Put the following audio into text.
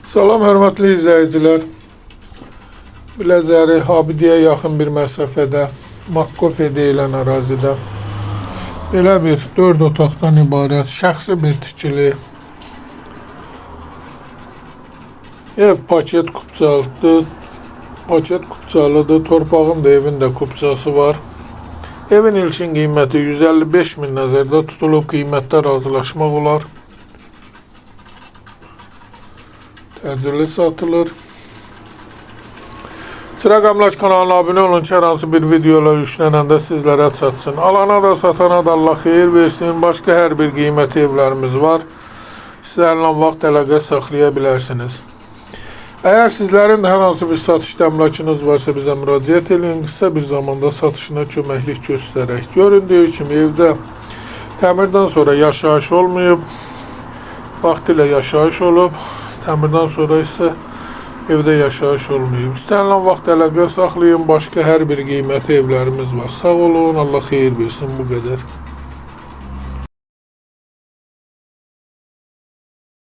Salam hörmətli izləyicilər. Biləcəri Abidiyə yaxın bir məsafədə Makkofe deyilən ərazidə belə bir 4 otaqdan ibarət şəxsi bir tikili ev paket kupçalıdır. Torpağın da evin də kupçası var. Evin ilkin qiyməti 155 min nəzərdə tutulub, qiymətdə razılaşmaq olar. Təcili satılır. Çıraq Əmlak kanalına abunə olun ki, hər hansı bir videolar yüklənəndə sizlərə çatsın. Alana da satana da Allah xeyir versin. Başqa hər bir qiymətli evlərimiz var. İstənilən vaxt əlaqə saxlaya bilərsiniz. Əgər sizlərin də hər hansı bir satış əmlakınız varsa bizə müraciət edin. Qısa bir zamanda satışına köməklik göstərək. Göründüyü kimi evdə təmirdən sonra yaşayış olmayıb. Vaxtilə yaşayış olub. Təmirdən sonra isə evdə yaşayış olmayıb. İstənilən vaxt əlaqə saxlayın. Başqa hər bir qiymətli evlərimiz var. Sağ olun, Allah xeyir versin, bu qədər.